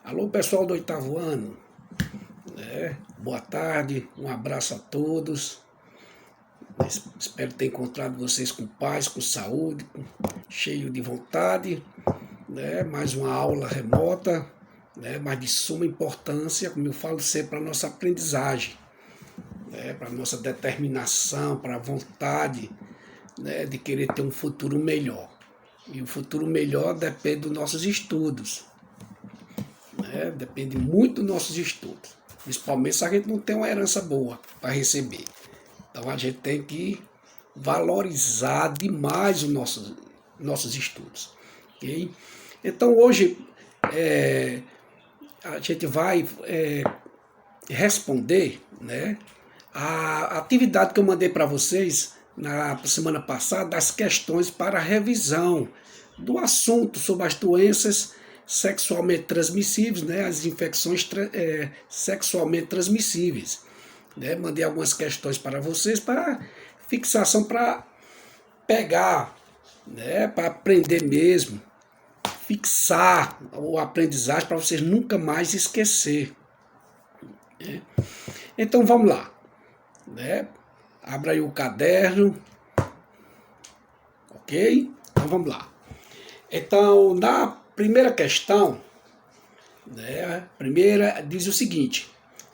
Alô, pessoal do oitavo ano, né? Boa tarde, um abraço a todos. Espero ter encontrado vocês com paz, com saúde, cheio de vontade, né? Mais uma aula remota, né? Mas de suma importância, como eu falo sempre, para a nossa aprendizagem, né? Para a nossa determinação, para a vontade, né? De querer ter um futuro melhor. E o futuro melhor depende dos nossos estudos. Depende muito dos nossos estudos. Principalmente se a gente não tem uma herança boa para receber. Então a gente tem que valorizar demais os nossos estudos. Okay? Então hoje a gente vai responder, né, a atividade que eu mandei para vocês na semana passada, das questões para revisão do assunto sobre as doenças sexualmente transmissíveis, né, as infecções sexualmente transmissíveis. Né? Mandei algumas questões para vocês para fixação, para pegar, né, para aprender mesmo, fixar o aprendizagem para vocês nunca mais esquecer. Né? Então vamos lá. Né? Abra aí o caderno. Ok? Então vamos lá. Então, na primeira questão, né, a primeira diz o seguinte: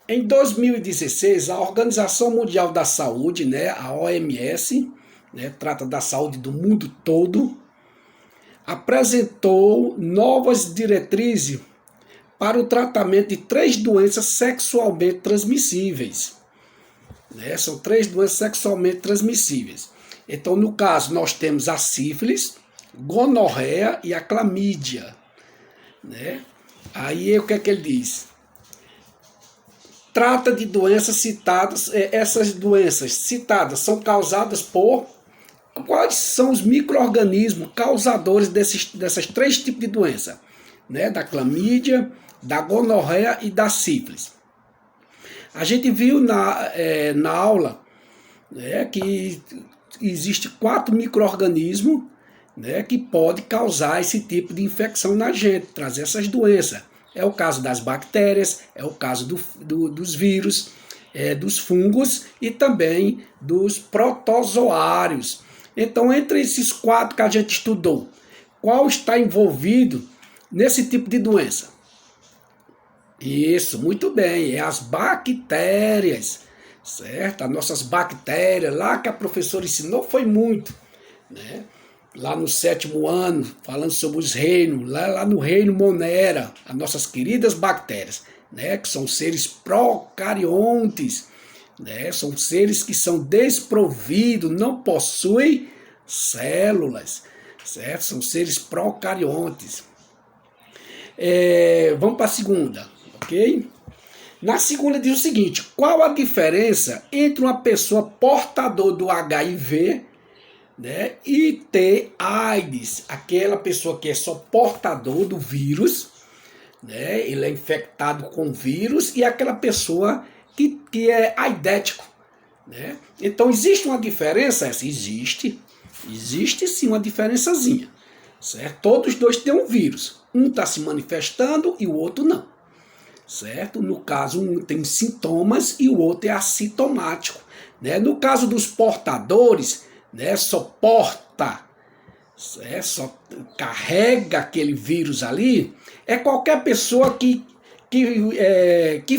em 2016, a Organização Mundial da Saúde, né, a OMS, né, trata da saúde do mundo todo, apresentou novas diretrizes para o tratamento de 3 doenças sexualmente transmissíveis. Né, são 3 doenças sexualmente transmissíveis. Então, no caso, nós temos a sífilis, gonorreia e a clamídia. Né? Aí o que é que ele diz? Trata de doenças citadas, essas doenças citadas são causadas por quais são os micro-organismos causadores dessas 3 tipos de doença, né? Da clamídia, da gonorreia e da sífilis. A gente viu na aula, né, que existe 4 micro-organismos, né, que pode causar esse tipo de infecção na gente, trazer essas doenças. É o caso das bactérias, é o caso dos vírus, dos fungos e também dos protozoários. Então, entre esses 4 que a gente estudou, qual está envolvido nesse tipo de doença? Isso, muito bem, é as bactérias, certo? As nossas bactérias, lá que a professora ensinou foi muito, né? Lá no 7º ano, falando sobre os reinos, lá no reino Monera, as nossas queridas bactérias, né, que são seres procariontes, né, são seres que são desprovidos, não possuem células, certo? São seres procariontes. Vamos para a segunda, ok? Na segunda diz o seguinte: qual a diferença entre uma pessoa portadora do HIV, né, e ter AIDS, aquela pessoa que é só portador do vírus, né, ele é infectado com vírus, e aquela pessoa que é aidético, né? Então existe uma diferença? Existe sim uma diferençazinha, certo? Todos dois têm um vírus, um está se manifestando e o outro não, certo? No caso, um tem sintomas e o outro é assintomático, né? No caso dos portadores, né, só porta, só carrega aquele vírus ali, é qualquer pessoa que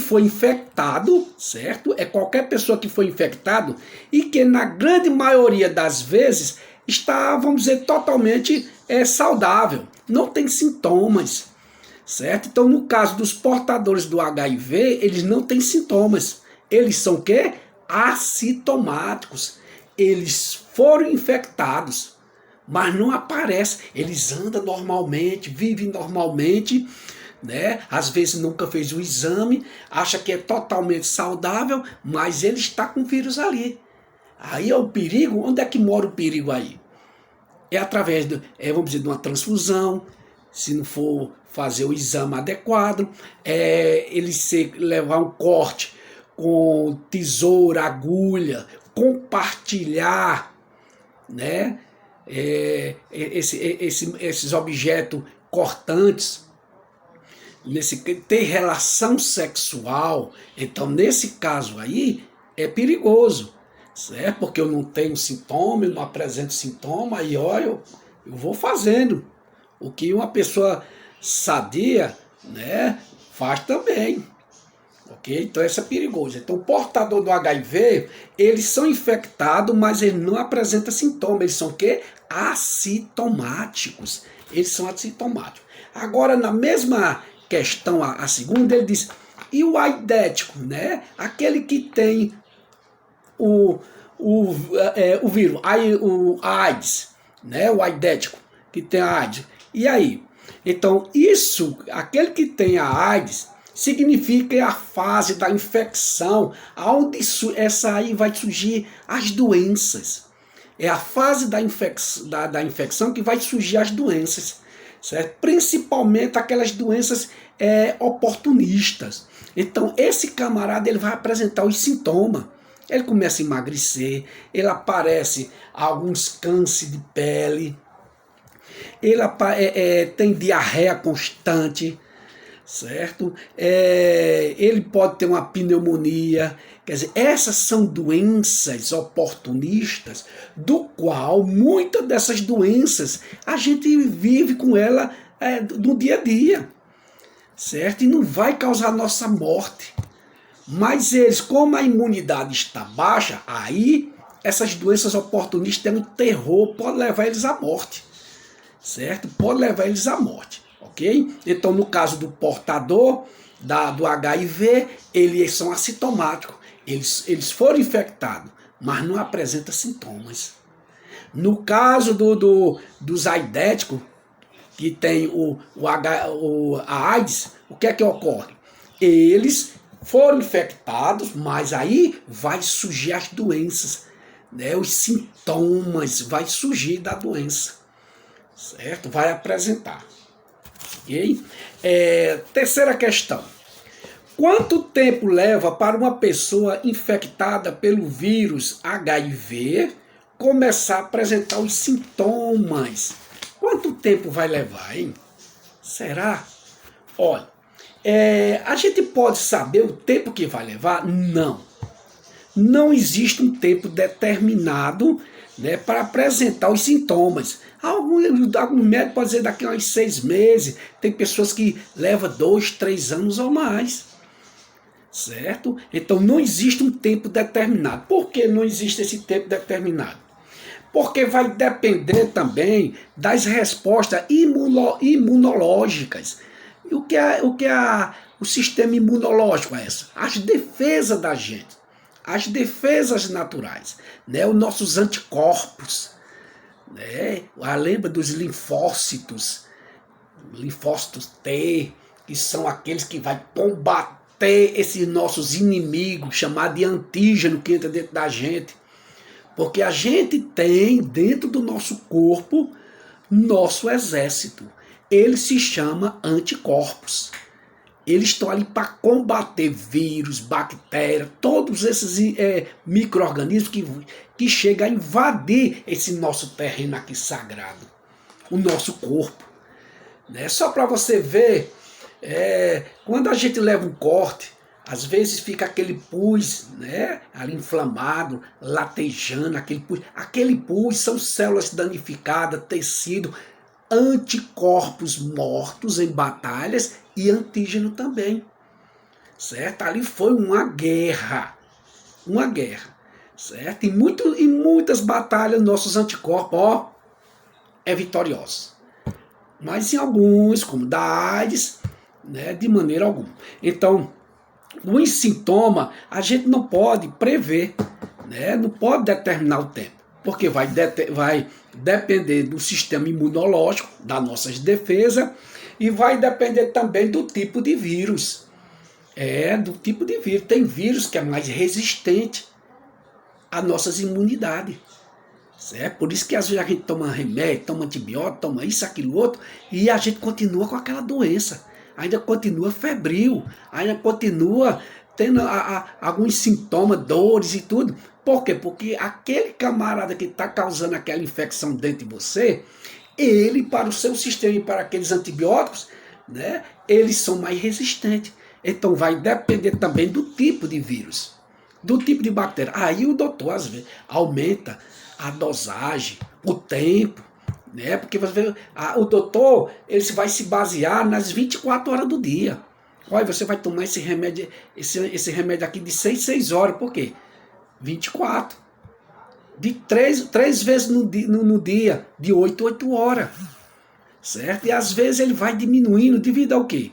foi infectado, certo? É qualquer pessoa que foi infectado e que na grande maioria das vezes está, vamos dizer, totalmente saudável, não tem sintomas, certo? Então, no caso dos portadores do HIV, eles não têm sintomas, eles são o quê? Assintomáticos. Eles foram infectados, mas não aparece. Eles andam normalmente, vivem normalmente, né? Às vezes nunca fez o exame, acha que é totalmente saudável, mas ele está com o vírus ali. Aí é o perigo. Onde é que mora o perigo aí? É através, vamos dizer, de uma transfusão, se não for fazer o exame adequado, ele levar um corte com tesoura, agulha, compartilhar, né, esses objetos cortantes, ter relação sexual, então nesse caso aí é perigoso, certo? Porque eu não tenho sintoma, eu não apresento sintoma, e olha, eu vou fazendo o que uma pessoa sadia, né, faz também. Ok? Então isso é perigoso. Então o portador do HIV, eles são infectados, mas eles não apresentam sintomas. Eles são o quê? Assintomáticos. Eles são assintomáticos. Agora, na mesma questão, a segunda, ele diz, e o aidético, né? Aquele que tem o vírus, o AIDS, né? O aidético, que tem a AIDS. E aí? Então, isso, aquele que tem a AIDS, significa a fase da infecção, onde essa aí vai surgir as doenças. É a fase da infecção que vai surgir as doenças, certo? Principalmente aquelas doenças oportunistas. Então, esse camarada ele vai apresentar os sintomas. Ele começa a emagrecer, ele aparece alguns câncer de pele, ele tem diarreia constante, certo? Ele pode ter uma pneumonia. Quer dizer, essas são doenças oportunistas, do qual muitas dessas doenças a gente vive com ela no dia a dia, certo? E não vai causar nossa morte. Mas eles, como a imunidade está baixa, aí essas doenças oportunistas têm um terror, pode levar eles à morte, certo? Pode levar eles à morte. Ok? Então, no caso do portador do HIV, eles são assintomáticos. Eles foram infectados, mas não apresentam sintomas. No caso dos aidéticos, que tem a AIDS, o que é que ocorre? Eles foram infectados, mas aí vai surgir as doenças, né? Os sintomas vai surgir da doença, certo? Vai apresentar. Okay? Terceira questão. Quanto tempo leva para uma pessoa infectada pelo vírus HIV começar a apresentar os sintomas? Quanto tempo vai levar, hein? Será? Olha, a gente pode saber o tempo que vai levar? Não. Não existe um tempo determinado, né, para apresentar os sintomas. Alguns médicos podem dizer daqui a uns 6 meses, tem pessoas que levam 2, 3 anos ou mais, certo? Então não existe um tempo determinado. Por que não existe esse tempo determinado? Porque vai depender também das respostas imunológicas. E o que é o sistema imunológico? As defesas da gente. As defesas naturais, né? Os nossos anticorpos, né? Lembra dos linfócitos T, que são aqueles que vai combater esses nossos inimigos, chamado de antígeno que entra dentro da gente. Porque a gente tem dentro do nosso corpo nosso exército. Ele se chama anticorpos. Eles estão ali para combater vírus, bactérias, todos esses micro-organismos que chegam a invadir esse nosso terreno aqui sagrado, o nosso corpo. Né? Só para você ver, quando a gente leva um corte, às vezes fica aquele pus, né, ali inflamado, latejando, aquele pus. Aquele pus são células danificadas, tecido, anticorpos mortos em batalhas e antígeno também, certo? Ali foi uma guerra, certo? Em muitas batalhas nossos anticorpos vitoriosos, mas em alguns, como da AIDS, né, de maneira alguma. Então, os sintomas a gente não pode prever, né? Não pode determinar o tempo, porque vai depender do sistema imunológico, das nossas defesas, e vai depender também do tipo de vírus. Do tipo de vírus. Tem vírus que é mais resistente às nossas imunidades. Certo? Por isso que às vezes a gente toma remédio, toma antibiótico, toma isso, aquilo, outro, e a gente continua com aquela doença. Ainda continua febril, ainda continua tendo alguns sintomas, dores e tudo. Por quê? Porque aquele camarada que está causando aquela infecção dentro de você, ele, para o seu sistema e para aqueles antibióticos, né, eles são mais resistentes. Então vai depender também do tipo de vírus, do tipo de bactéria. Aí o doutor, às vezes, aumenta a dosagem, o tempo, né? Porque você, o doutor ele vai se basear nas 24 horas do dia. Olha, você vai tomar esse remédio, esse remédio aqui de 6 horas, por quê? 24. De três vezes no dia, de 8 horas. Certo? E às vezes ele vai diminuindo devido ao quê?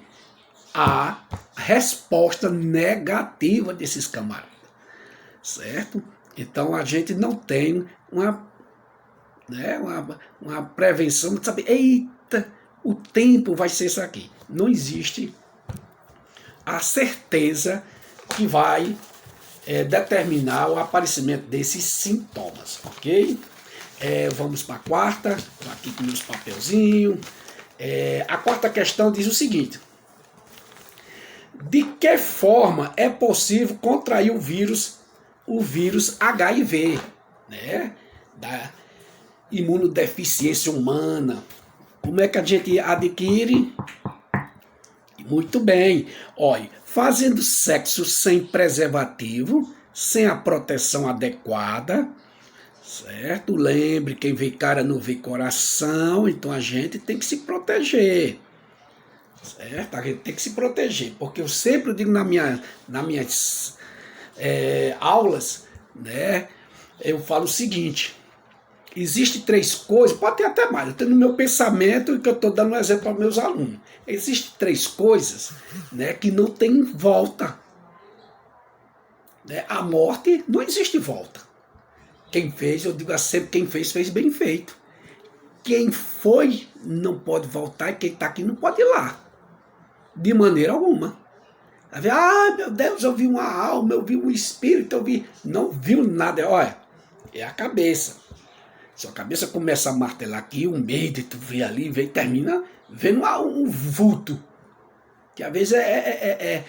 A resposta negativa desses camaradas. Certo? Então a gente não tem uma prevenção de saber, eita, o tempo vai ser isso aqui. Não existe a certeza que vai determinar o aparecimento desses sintomas, ok? Vamos para a quarta, estou aqui com meus papelzinhos. A quarta questão diz o seguinte: de que forma é possível contrair o vírus HIV, né? Da imunodeficiência humana. Como é que a gente adquire? Muito bem. Olha, fazendo sexo sem preservativo, sem a proteção adequada, certo? Lembre, quem vê cara não vê coração, então a gente tem que se proteger. Certo? A gente tem que se proteger, porque eu sempre digo nas minhas aulas, né? Eu falo o seguinte: existe 3 coisas, pode ter até mais, eu tenho no meu pensamento que eu estou dando um exemplo para meus alunos. Existem 3 coisas, né, que não tem volta. Né? A morte não existe volta. Quem fez, eu digo sempre, quem fez bem feito. Quem foi não pode voltar e quem está aqui não pode ir lá. De maneira alguma. Ah, meu Deus, eu vi uma alma, eu vi um espírito, eu vi... Não viu nada. Olha, é a cabeça. Sua cabeça começa a martelar aqui, um medo, tu vê ali, vê e termina vendo um vulto. Que às vezes é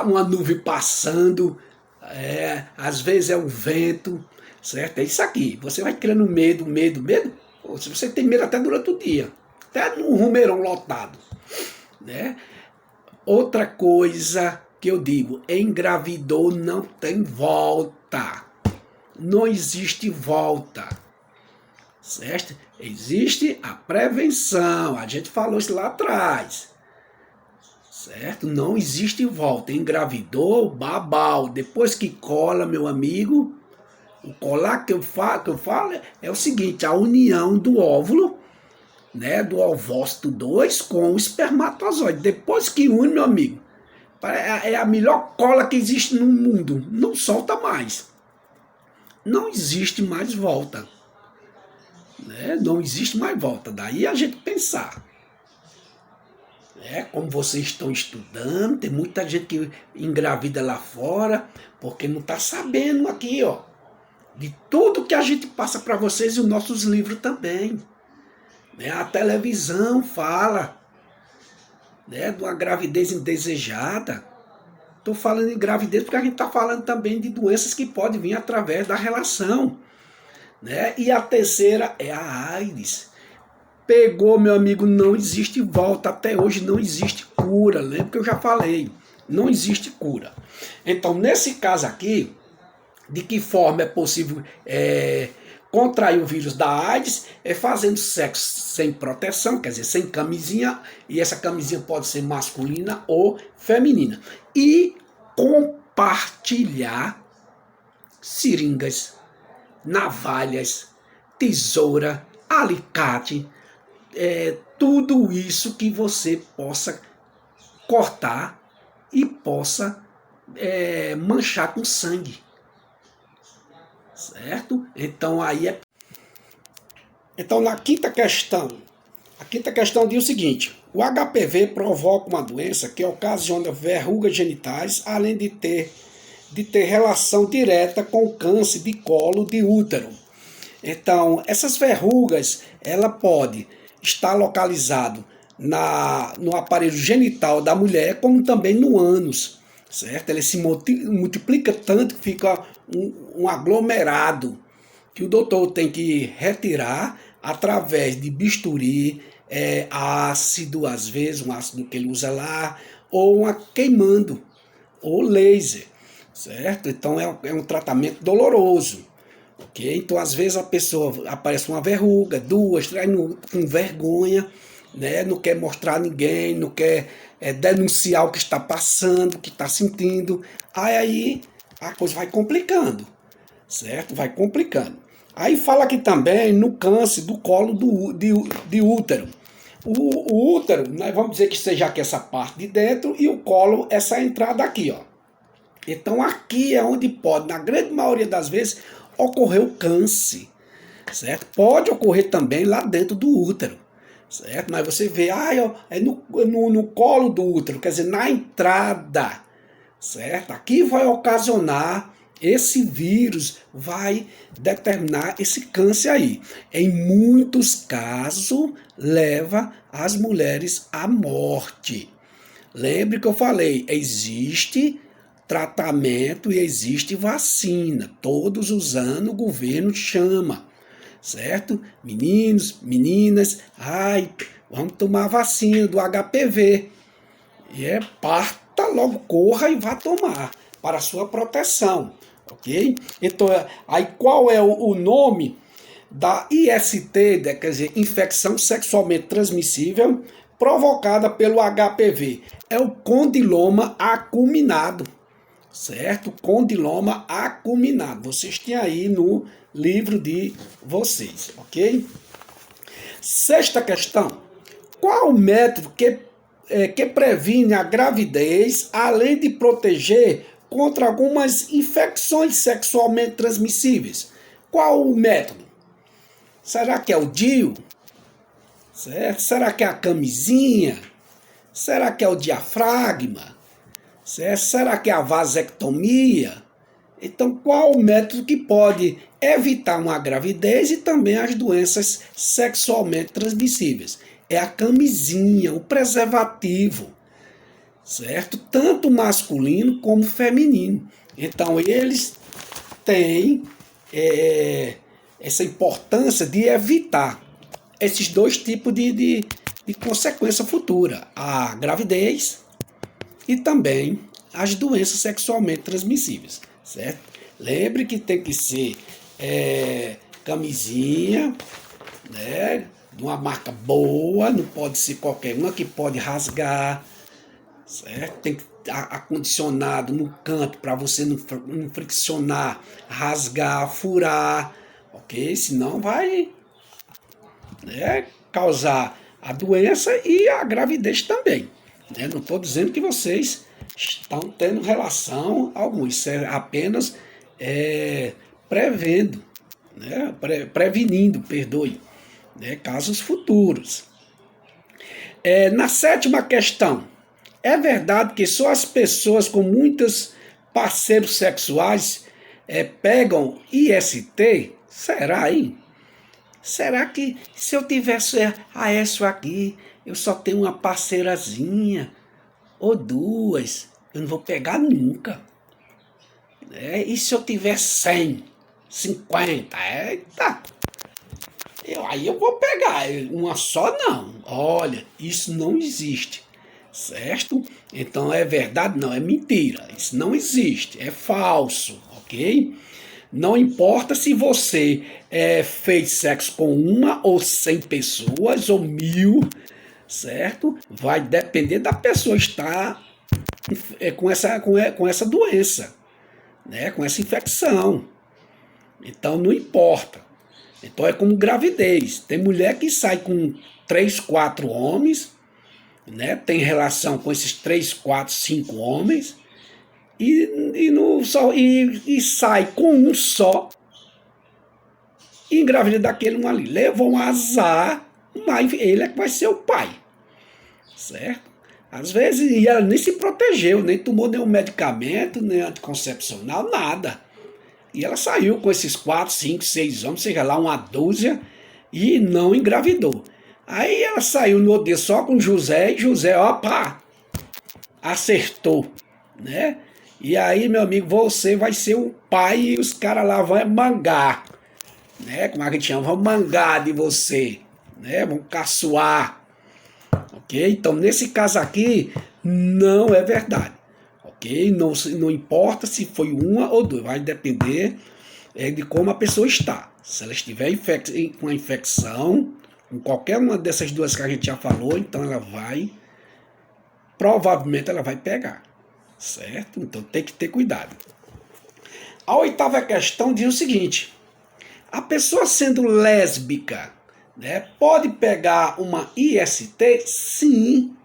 uma nuvem passando, às vezes é um vento, certo? É isso aqui. Você vai criando medo. Pô, se você tem medo até durante o dia, até num rumeirão lotado, né? Outra coisa que eu digo, engravidou não tem volta. Não existe volta. Certo? Existe a prevenção. A gente falou isso lá atrás. Certo? Não existe volta. Engravidou, babau. Depois que cola, meu amigo, o colar que eu falo é o seguinte: a união do óvulo, né, do ovócito 2 com o espermatozoide. Depois que une, meu amigo, é a melhor cola que existe no mundo. Não solta mais. Não existe mais volta. Né? Não existe mais volta. Daí a gente pensar. Como vocês estão estudando, tem muita gente que engravida lá fora, porque não está sabendo aqui, ó, de tudo que a gente passa para vocês e os nossos livros também. Né? A televisão fala, né, de uma gravidez indesejada. Estou falando em gravidez porque a gente está falando também de doenças que podem vir através da relação. Né? E a terceira é a AIDS. Pegou, meu amigo, não existe volta. Até hoje não existe cura. Lembra que eu já falei? Não existe cura. Então, nesse caso aqui, de que forma é possível contrair o vírus da AIDS? É fazendo sexo sem proteção, quer dizer, sem camisinha. E essa camisinha pode ser masculina ou feminina. E compartilhar seringas, navalhas, tesoura, alicate, tudo isso que você possa cortar e possa manchar com sangue. Certo? Então aí Então na quinta questão diz o seguinte: o HPV provoca uma doença que ocasiona verrugas genitais, além de ter relação direta com o câncer de colo de útero. Então, essas verrugas, ela pode estar localizado no aparelho genital da mulher, como também no ânus, certo? Ele se multiplica tanto que fica um aglomerado, que o doutor tem que retirar através de bisturi, ácido, às vezes, um ácido que ele usa lá, ou uma queimando, ou laser, certo? Então é um tratamento doloroso, ok? Então, às vezes, a pessoa aparece uma verruga, duas, três, com vergonha, né? Não quer mostrar a ninguém, não quer denunciar o que está passando, o que está sentindo. Aí a coisa vai complicando, certo? Vai complicando. Aí fala aqui também no câncer do colo de útero. O útero, né, vamos dizer que seja aqui essa parte de dentro e o colo essa entrada aqui, ó. Então aqui é onde pode, na grande maioria das vezes, ocorrer o câncer, certo? Pode ocorrer também lá dentro do útero, certo? Mas você vê, é no colo do útero, quer dizer, na entrada, certo? Aqui vai ocasionar, esse vírus vai determinar esse câncer aí. Em muitos casos, leva as mulheres à morte. Lembre que eu falei, existe tratamento e existe vacina. Todos os anos o governo chama, certo? Meninos, meninas, vamos tomar a vacina do HPV. E parta logo, corra e vá tomar para a sua proteção, ok? Então, aí qual é o nome da IST, quer dizer, infecção sexualmente transmissível provocada pelo HPV? É o condiloma acuminado, certo? Condiloma acuminado. Vocês têm aí no livro de vocês, ok? Sexta questão. Qual o método que previne a gravidez, além de proteger contra algumas infecções sexualmente transmissíveis? Qual o método? Será que é o DIU? Certo? Será que é a camisinha? Será que é o diafragma? Certo? Será que é a vasectomia? Então, qual o método que pode evitar uma gravidez e também as doenças sexualmente transmissíveis? É a camisinha, o preservativo, certo? Tanto masculino como feminino. Então, eles têm essa importância de evitar esses dois tipos de consequência futura: a gravidez e também as doenças sexualmente transmissíveis, certo? Lembre que tem que ser camisinha, né, de uma marca boa, não pode ser qualquer uma que pode rasgar, certo? Tem que estar acondicionado no canto para você não friccionar, rasgar, furar, ok? Senão vai, né, causar a doença e a gravidez também. Né? Não estou dizendo que vocês estão tendo relação alguma, isso é apenas prevendo, né? Prevenindo, perdoe, né? Casos futuros. Na sétima questão, é verdade que só as pessoas com muitos parceiros sexuais pegam IST? Será, hein? Será que se eu tivesse a isso aqui, eu só tenho uma parceirazinha ou duas, eu não vou pegar nunca? E se eu tiver 100, 50, eita, aí eu vou pegar, uma só não. Olha, isso não existe, certo? Então é verdade? Não, é mentira, isso não existe, é falso, ok? Não importa se você fez sexo com uma ou 100 pessoas ou 1000, certo? Vai depender da pessoa estar com essa doença, né? Com essa infecção. Então não importa. Então é como gravidez. Tem mulher que sai com 3, 4 homens, né? Tem relação com esses 3, 4, 5 homens e sai com um só e engravida daquele um ali. Levou um azar, mas ele é que vai ser o pai, certo? Às vezes e ela nem se protegeu, nem tomou nenhum medicamento, nem anticoncepcional, nada. E ela saiu com esses 4, 5, 6 homens, seja lá uma dúzia, e não engravidou. Aí ela saiu no outro dia só com José, e José, opa, acertou, né? E aí, meu amigo, você vai ser o pai e os caras lá vão mangar, né? Como a gente chama, vão mangar de você, né? Vão caçoar, Ok? Então, nesse caso aqui, não é verdade. Ok? Não importa se foi uma ou duas, vai depender de como a pessoa está. Se ela estiver com a infecção, com qualquer uma dessas duas que a gente já falou, então provavelmente ela vai pegar. Certo? Então tem que ter cuidado. A oitava questão diz o seguinte: a pessoa sendo lésbica, né, pode pegar uma IST? Sim,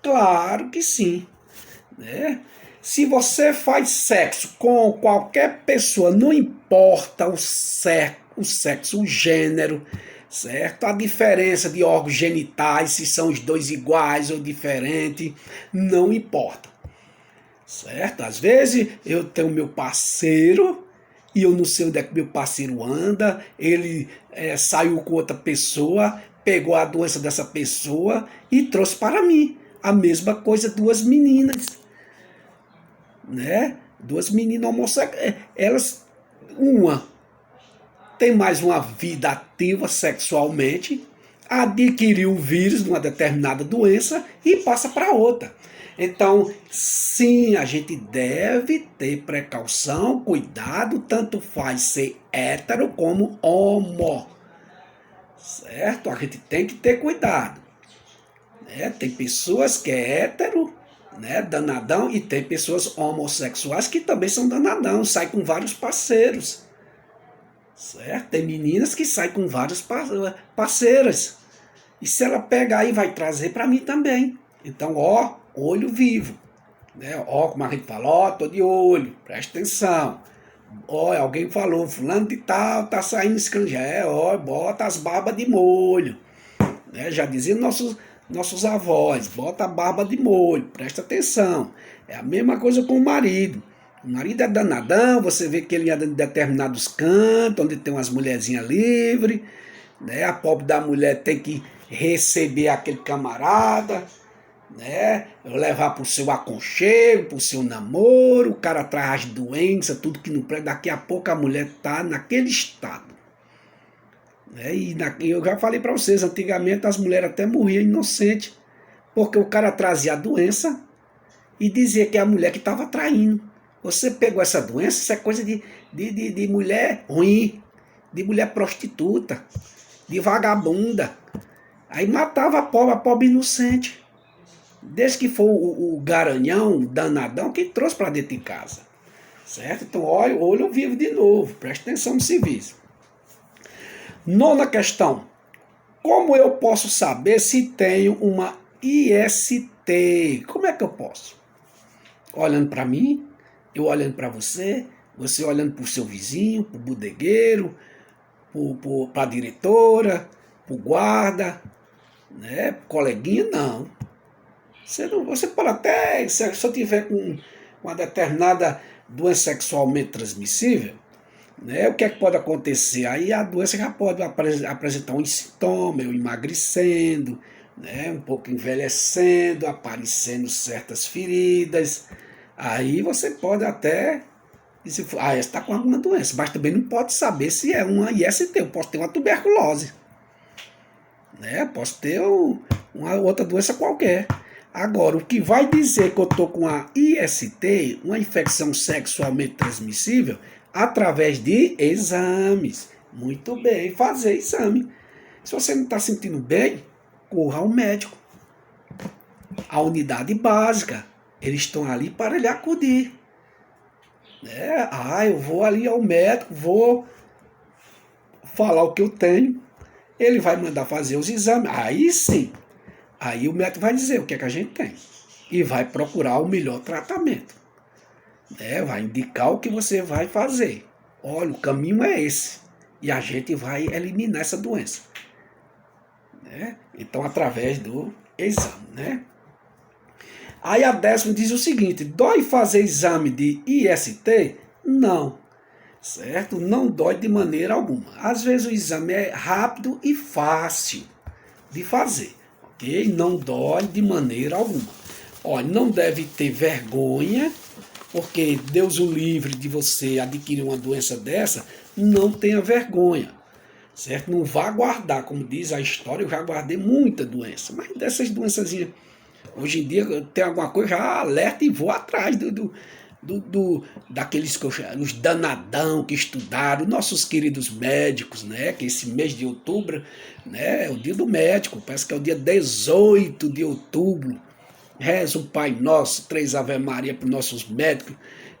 claro que sim. Né? Se você faz sexo com qualquer pessoa, não importa o sexo, o gênero, certo? A diferença de órgãos genitais, se são os dois iguais ou diferentes, não importa. Certo? Às vezes eu tenho meu parceiro e eu não sei onde é que meu parceiro anda, ele saiu com outra pessoa, pegou a doença dessa pessoa e trouxe para mim. A mesma coisa, duas meninas, né? Duas meninas homossexuais, elas, uma tem mais uma vida ativa sexualmente, adquiriu o vírus de uma determinada doença e passa para outra. Então, sim, a gente deve ter precaução, cuidado, tanto faz ser hétero como homo. Certo? A gente tem que ter cuidado. Né? Tem pessoas que é hétero, né, danadão, e tem pessoas homossexuais que também são danadão, saem com vários parceiros. Certo? Tem meninas que saem com várias parceiras. E se ela pegar aí, vai trazer para mim também. Então, ó, olho vivo. Né? Ó, como a gente fala, ó, tô de olho, presta atenção. Ó, alguém falou, fulano de tal, tá saindo estrangeiro. Ó, bota as barbas de molho. Né? Já diziam nossos avós, bota a barba de molho, presta atenção. É a mesma coisa com o marido. O marido é danadão, você vê que ele anda em determinados cantos, onde tem umas mulherzinhas livres, né? A pobre da mulher tem que receber aquele camarada, né? Levar para o seu aconchego, para o seu namoro, o cara traz doença, tudo que não presta, daqui a pouco a mulher está naquele estado. Né? Eu já falei para vocês, antigamente as mulheres até morriam inocentes, porque o cara trazia a doença e dizia que é a mulher que estava traindo. Você pegou essa doença, isso é coisa de mulher ruim, de mulher prostituta, de vagabunda. Aí matava a pobre inocente. Desde que foi o garanhão, o danadão, que trouxe para dentro de casa. Certo? Então, olho vivo de novo, presta atenção no serviço. Nona questão. Como eu posso saber se tenho uma IST? Como é que eu posso? Olhando para mim, eu olhando para você olhando para o seu vizinho, para o bodegueiro, para a diretora, para o guarda, né? Coleguinha, não. Você pode até, se eu tiver com uma determinada doença sexualmente transmissível, né, o que é que pode acontecer? Aí a doença já pode apresentar um sintoma, eu emagrecendo, né, um pouco envelhecendo, aparecendo certas feridas. Aí você pode até dizer, essa está com alguma doença, mas também não pode saber se é uma IST, eu posso ter uma tuberculose, né, posso ter uma outra doença qualquer. Agora, o que vai dizer que eu estou com a IST, uma infecção sexualmente transmissível, através de exames. Muito bem, fazer exame. Se você não está sentindo bem, corra ao médico. A unidade básica, eles estão ali para lhe acudir. Eu vou ali ao médico, vou falar o que eu tenho, ele vai mandar fazer os exames. Aí sim, aí o médico vai dizer o que é que a gente tem e vai procurar o melhor tratamento. Vai indicar o que você vai fazer. Olha, o caminho é esse. E a gente vai eliminar essa doença. Então, através do exame. Aí a 10ª diz o seguinte: dói fazer exame de IST? Não. Certo? Não dói de maneira alguma. Às vezes o exame é rápido e fácil de fazer. Ok? Não dói de maneira alguma. Olha, não deve ter vergonha, porque Deus o livre de você adquirir uma doença dessa, não tenha vergonha. certo? Não vá guardar, como diz a história, eu já guardei muita doença, mas dessas doençazinhas, hoje em dia tem alguma coisa, já alerta e vou atrás daqueles que os danadão que estudaram, nossos queridos médicos, né? Que esse mês de outubro, né, é o dia do médico, parece que é o dia 18 de outubro. Reza um Pai Nosso, 3 Ave Maria para os nossos médicos,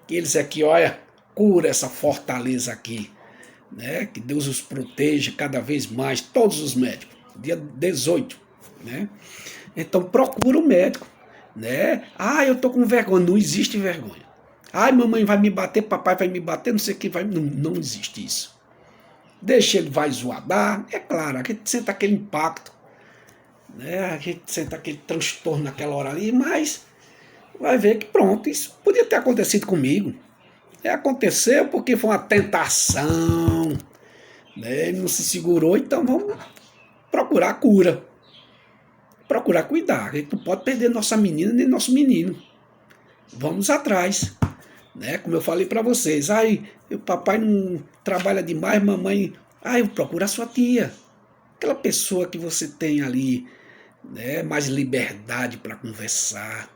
que eles aqui, olha, cura essa fortaleza aqui, né? Que Deus os proteja cada vez mais, todos os médicos, dia 18, né? Então procura o médico, né? Ah, eu tô com vergonha, não existe vergonha. Ai, mamãe vai me bater, papai vai me bater, não sei o que vai, não existe isso. Deixa ele vai zoadar, é claro, a gente sente aquele impacto, né? A gente sente aquele transtorno naquela hora ali, mas vai ver que pronto, isso podia ter acontecido comigo. Aconteceu porque foi uma tentação, né? Ele não se segurou, então vamos procurar cura, procurar cuidar. A gente não pode perder nossa menina nem nosso menino. Vamos atrás, né? Como eu falei para vocês, ai, o papai não trabalha demais, mamãe, ai, procura a sua tia, aquela pessoa que você tem ali, né? Mais liberdade para conversar,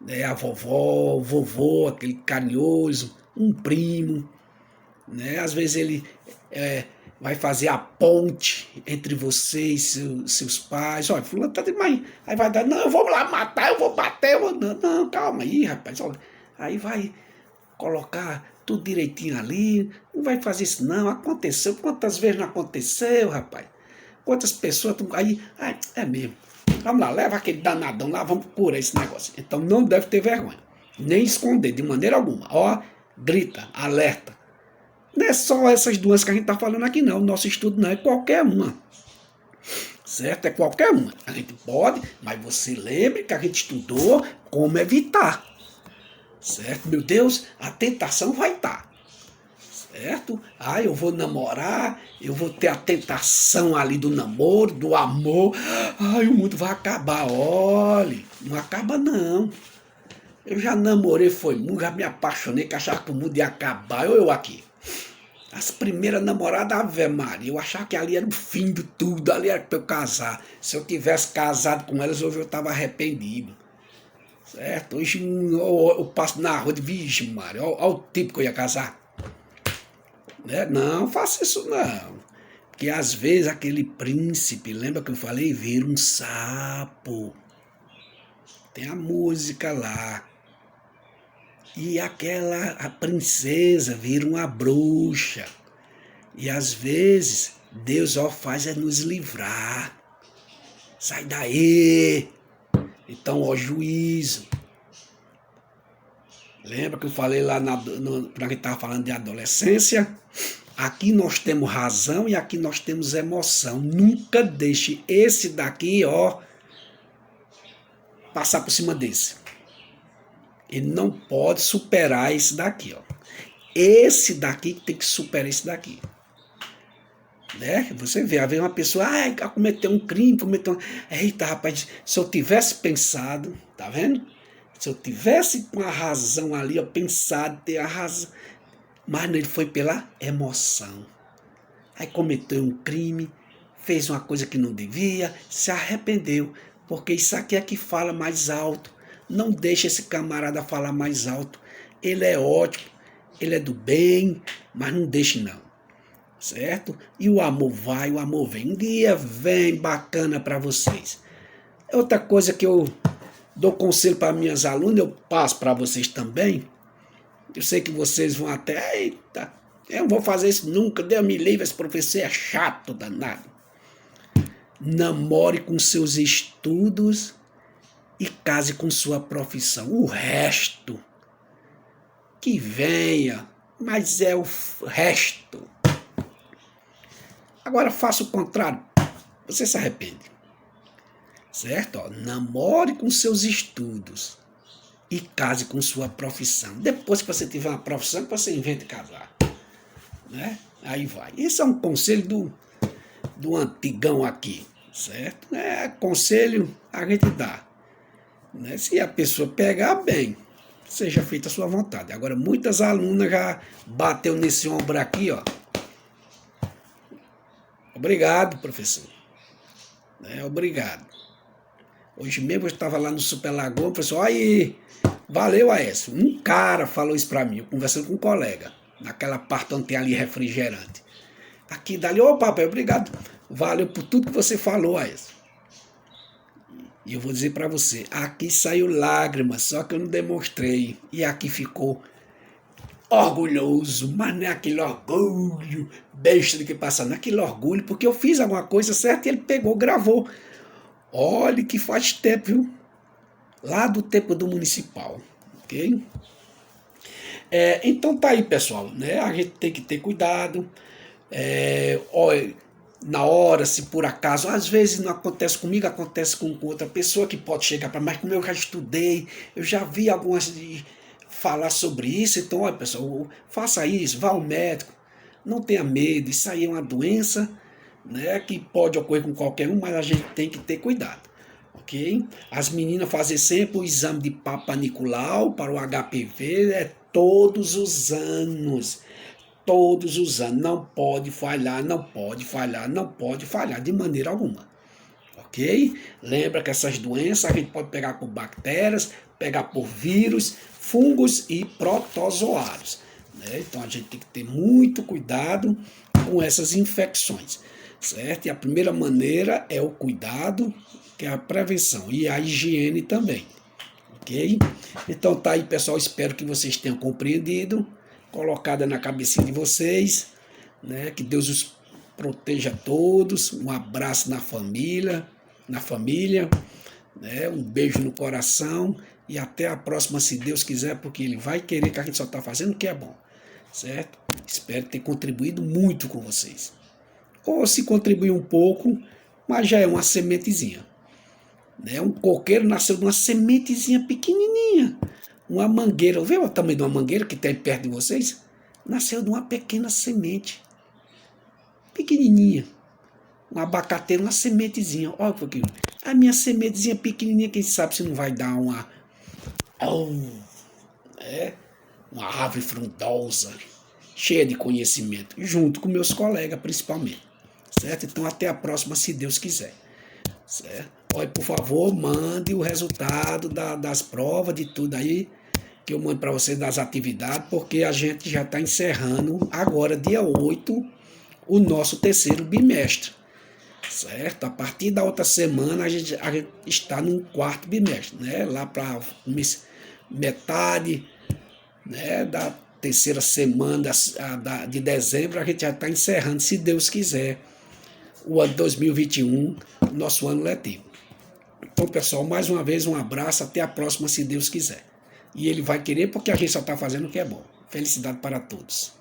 né? A vovó, o vovô, aquele carinhoso, um primo, né? Às vezes ele vai fazer a ponte entre você e seus pais. Olha, fulano tá demais. Aí vai dar, não, eu vou lá matar, eu vou bater. Não, calma aí, rapaz. Olha. Aí vai colocar tudo direitinho ali. Não vai fazer isso não. Aconteceu. Quantas vezes não aconteceu, rapaz? Quantas pessoas... Aí, é mesmo. Vamos lá, leva aquele danadão lá, vamos curar esse negócio. Então não deve ter vergonha. Nem esconder, de maneira alguma. Ó, grita, alerta. Não é só essas duas que a gente está falando aqui, não. O nosso estudo não é qualquer uma. Certo? É qualquer uma. A gente pode, mas você lembre que a gente estudou como evitar. Certo? Meu Deus, a tentação vai estar. Certo? Ah, eu vou namorar, eu vou ter a tentação ali do namoro, do amor. Ai, o mundo vai acabar. Olhe, não acaba não. Eu já namorei, foi muito, já me apaixonei, que achava que o mundo ia acabar. Eu aqui. As primeiras namoradas, Ave Maria, eu achava que ali era o fim de tudo, ali era para eu casar. Se eu tivesse casado com elas, hoje eu estava arrependido. Certo? Hoje eu passo na rua de Virgem Maria, olha o tipo que eu ia casar. Né? Não, faça isso não. Porque às vezes aquele príncipe, lembra que eu falei, vira um sapo. Tem a música lá. E a princesa vira uma bruxa. E às vezes Deus faz nos livrar. Sai daí. Então, juízo. Lembra que eu falei lá quando a gente estava falando de adolescência? Aqui nós temos razão e aqui nós temos emoção. Nunca deixe esse daqui, passar por cima desse. Ele não pode superar esse daqui, Esse daqui tem que superar esse daqui. Né? Você vê, às vezes uma pessoa cometeu um crime, Eita, rapaz, se eu tivesse pensado, tá vendo? Se eu tivesse com a razão ali, pensado, ter a razão. Mas ele foi pela emoção. Aí cometeu um crime, fez uma coisa que não devia, se arrependeu. Porque isso aqui é que fala mais alto. Não deixe esse camarada falar mais alto. Ele é ótimo, ele é do bem, mas não deixe não. Certo? E o amor vai, o amor vem. Um dia vem bacana para vocês. Outra coisa que eu dou conselho para minhas alunas, eu passo para vocês também. Eu sei que vocês vão até, eita, eu não vou fazer isso nunca, Deus me livre, esse professor é chato danado. Namore com seus estudos e case com sua profissão. O resto, que venha, mas é o resto. Agora faça o contrário, você se arrepende. Certo? Namore com seus estudos e case com sua profissão. Depois que você tiver uma profissão, você inventa casar. Né? Aí vai. Esse é um conselho do antigão aqui. Certo? Conselho a gente dá. Né? Se a pessoa pegar, bem, seja feita a sua vontade. Agora, muitas alunas já bateu nesse ombro aqui, Obrigado, professor. Obrigado. Hoje mesmo eu estava lá no Super Lagoa, professor, aí, valeu, Aécio. Um cara falou isso para mim, eu conversando com um colega, naquela parte onde tem ali refrigerante. Aqui, dali, ô papai, obrigado. Valeu por tudo que você falou, Aécio. E eu vou dizer para você, aqui saiu lágrimas, só que eu não demonstrei. E aqui ficou orgulhoso, mas não é aquele orgulho besta de que passa, não é aquele orgulho, porque eu fiz alguma coisa certa e ele pegou, gravou. Olha que faz tempo, viu? Lá do tempo do municipal, ok? Então tá aí, pessoal, né? A gente tem que ter cuidado. Olha, na hora, se por acaso, às vezes não acontece comigo, acontece com outra pessoa que pode chegar para mais, como eu já estudei, eu já vi algumas falar sobre isso, então, olha, pessoal, faça isso, vá ao médico, não tenha medo, isso aí é uma doença, né, que pode ocorrer com qualquer um, mas a gente tem que ter cuidado, ok? As meninas fazem sempre o exame de Papa Nicolau para o HPV, todos os anos, não pode falhar, não pode falhar, não pode falhar de maneira alguma. Ok? Lembra que essas doenças a gente pode pegar por bactérias, pegar por vírus, fungos e protozoários. Né? Então a gente tem que ter muito cuidado com essas infecções. Certo? E a primeira maneira é o cuidado, que é a prevenção, e a higiene também. Ok? Então tá aí, pessoal, espero que vocês tenham compreendido, colocada na cabecinha de vocês, né? Que Deus os proteja a todos, um abraço na família, né? Um beijo no coração e até a próxima, se Deus quiser, porque Ele vai querer, que a gente só está fazendo o que é bom, certo? Espero ter contribuído muito com vocês. Ou se contribuir um pouco, mas já é uma sementezinha. Né? Um coqueiro nasceu de uma sementezinha pequenininha. Uma mangueira, vê o tamanho de uma mangueira que tem perto de vocês? Nasceu de uma pequena semente. Pequenininha. Um abacateiro, uma sementezinha. Olha um pouquinho. A minha sementezinha pequenininha, quem sabe se não vai dar uma árvore frondosa, cheia de conhecimento, junto com meus colegas principalmente. Certo? Então até a próxima, se Deus quiser. Certo? Olha, por favor, mande o resultado das provas, de tudo aí, que eu mando para vocês das atividades, porque a gente já está encerrando agora, dia 8, o nosso terceiro bimestre. Certo? A partir da outra semana a gente está no quarto bimestre, né? Lá para metade, né, da terceira semana de dezembro a gente já está encerrando, se Deus quiser, o ano 2021, nosso ano letivo. Então, pessoal, mais uma vez um abraço, até a próxima, se Deus quiser. E Ele vai querer, porque a gente só está fazendo o que é bom. Felicidade para todos.